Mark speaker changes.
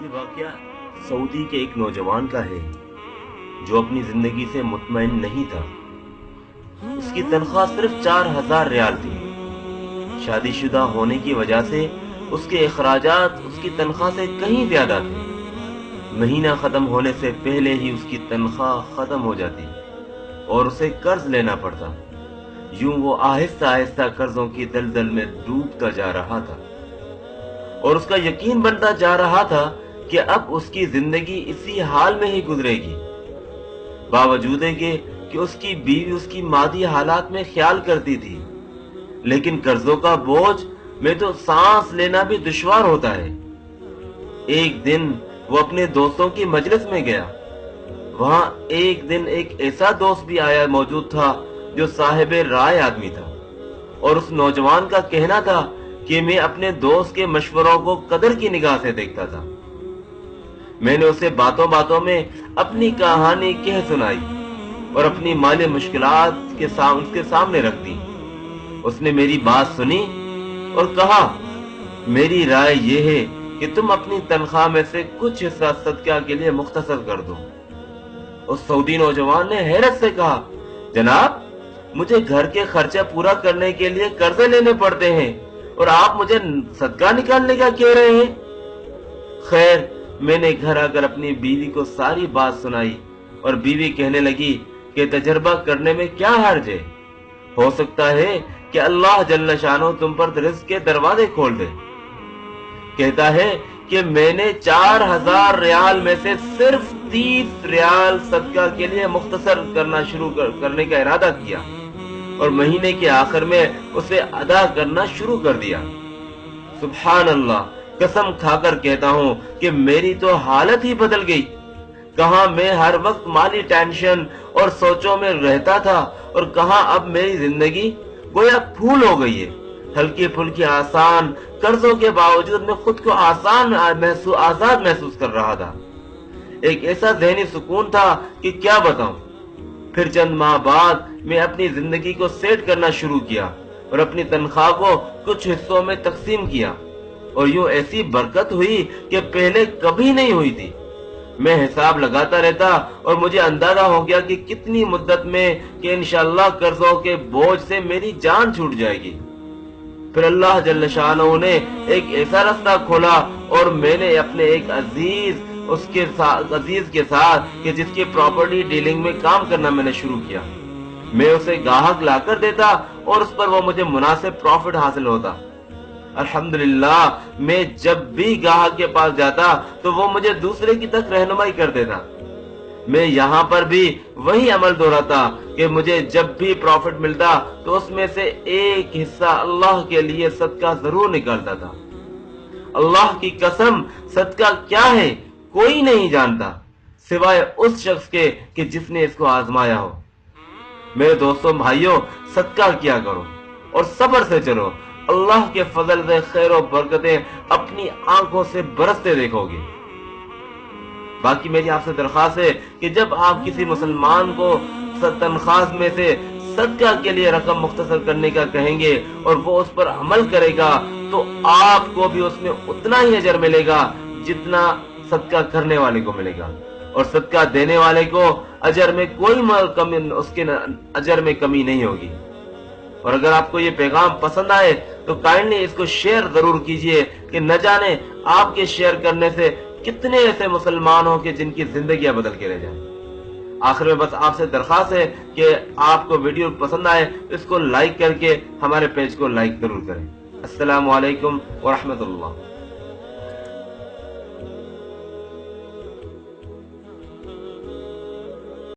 Speaker 1: یہ واقعہ سعودی کے ایک نوجوان کا ہے جو اپنی زندگی سے مطمئن نہیں تھا۔ اس کی تنخواہ صرف 4000 ریال تھی۔ شادی شدہ ہونے کی وجہ سے اس کے اخراجات اس کی تنخواہ سے کہیں زیادہ تھے۔ مہینہ ختم ہونے سے پہلے ہی اس کی تنخواہ ختم ہو جاتی اور اسے قرض لینا پڑتا۔ یوں وہ آہستہ آہستہ قرضوں کی دلدل میں ڈوبتا جا رہا تھا اور اس کا یقین بنتا جا رہا تھا کہ اب اس کی زندگی اسی حال میں ہی گزرے گی، باوجود کہ اس کی بیوی اس کی مادی حالات میں خیال کرتی تھی، لیکن قرضوں کا بوجھ میں تو سانس لینا بھی دشوار ہوتا ہے۔ ایک دن وہ اپنے دوستوں کی مجلس میں گیا۔ وہاں ایک دن ایک ایسا دوست بھی آیا موجود تھا جو صاحب رائے آدمی تھا، اور اس نوجوان کا کہنا تھا کہ میں اپنے دوست کے مشوروں کو قدر کی نگاہ سے دیکھتا تھا۔ میں نے اسے باتوں باتوں میں اپنی کہانی کہہ سنائی اور اپنی مالی مشکلات اس کے سامنے رکھ دی۔ اس نے میری بات سنی اور کہا، میری رائے یہ ہے کہ تم اپنی تنخواہ میں سے کچھ حصہ صدقہ کے لیے مختصر کر دو۔ اس سعودی نوجوان نے حیرت سے کہا، جناب مجھے گھر کے خرچہ پورا کرنے کے لیے قرضے لینے پڑتے ہیں اور آپ مجھے صدقہ نکالنے کا کہہ رہے ہیں۔ خیر، میں نے گھر آ کر اپنی بیوی کو ساری بات سنائی اور بیوی کہنے لگی کہ تجربہ کرنے میں کیا حرج ہے، ہو سکتا ہے کہ اللہ جل شانہ تم پر رزق کے دروازے کھول دے۔ کہتا ہے کہ میں نے 4000 ریال میں سے صرف 30 ریال صدقہ کے لیے مختصر کرنے کا ارادہ کیا اور مہینے کے آخر میں اسے ادا کرنا شروع کر دیا۔ سبحان اللہ، قسم کھا کر کہتا ہوں کہ میری تو حالت ہی بدل گئی۔ کہاں میں ہر وقت مالی ٹینشن اور سوچوں میں رہتا تھا اور کہاں اب میری زندگی گویا پھول ہو گئی ہے، ہلکی پھلکی آسان، قرضوں کے باوجود میں خود کو آزاد محسوس کر رہا تھا۔ ایک ایسا ذہنی سکون تھا کہ کیا بتاؤں۔ پھر چند ماہ بعد میں اپنی زندگی کو سیٹ کرنا شروع کیا اور اپنی تنخواہ کو کچھ حصوں میں تقسیم کیا، اور یوں ایسی برکت ہوئی کہ پہلے کبھی نہیں ہوئی تھی۔ میں حساب لگاتا رہتا اور مجھے اندازہ ہو گیا کہ کتنی مدت میں کہ انشاءاللہ قرضوں کے بوجھ سے میری جان چھوٹ جائے گی۔ پھر اللہ جل شانہ نے ایک ایسا راستہ کھولا اور میں نے اپنے ایک عزیز کے ساتھ کہ جس کی پراپرٹی ڈیلنگ میں کام کرنا میں نے شروع کیا۔ میں اسے گاہک لا کر دیتا اور اس پر وہ مجھے مناسب پروفٹ حاصل ہوتا۔ الحمدللہ، میں جب بھی گاہک کے پاس جاتا تو وہ مجھے دوسرے کی تک رہنمائی کر دیتا۔ میں یہاں پر بھی وہی عمل دہراتا کہ مجھے جب بھی پروفٹ ملتا تو اس میں سے ایک حصہ اللہ کے لیے صدقہ ضرور نکالتا تھا۔ اللہ کی قسم، صدقہ کیا ہے کوئی نہیں جانتا سوائے اس شخص کے کہ جس نے اس کو آزمایا ہو۔ میرے دوستوں بھائیوں، صدقہ کیا کرو اور صبر سے چلو، اللہ کے فضل سے خیر و برکتیں اپنی آنکھوں سے برستے دیکھو گے۔ باقی میری آپ سے درخواست ہے کہ جب آپ کسی مسلمان کو تنخواہ میں سے صدقہ کے لیے رقم مختصر کرنے کا کہیں گے اور وہ اس پر عمل کرے گا تو آپ کو بھی اس میں اتنا ہی اجر ملے گا جتنا صدقہ کرنے والے کو ملے گا، اور صدقہ دینے والے کو اجر میں کمی نہیں ہوگی۔ اور اگر آپ کو یہ پیغام پسند آئے تو کائنڈلی اس کو شیئر ضرور کیجئے کہ نہ جانے آپ کے شیئر کرنے سے کتنے ایسے مسلمان ہوں کہ جن کی زندگیاں بدل کے رہ جائیں۔ آخر میں بس آپ سے درخواست ہے کہ آپ کو ویڈیو پسند آئے تو اس کو لائک کر کے ہمارے پیج کو لائک ضرور کریں۔ السلام علیکم ورحمۃ اللہ۔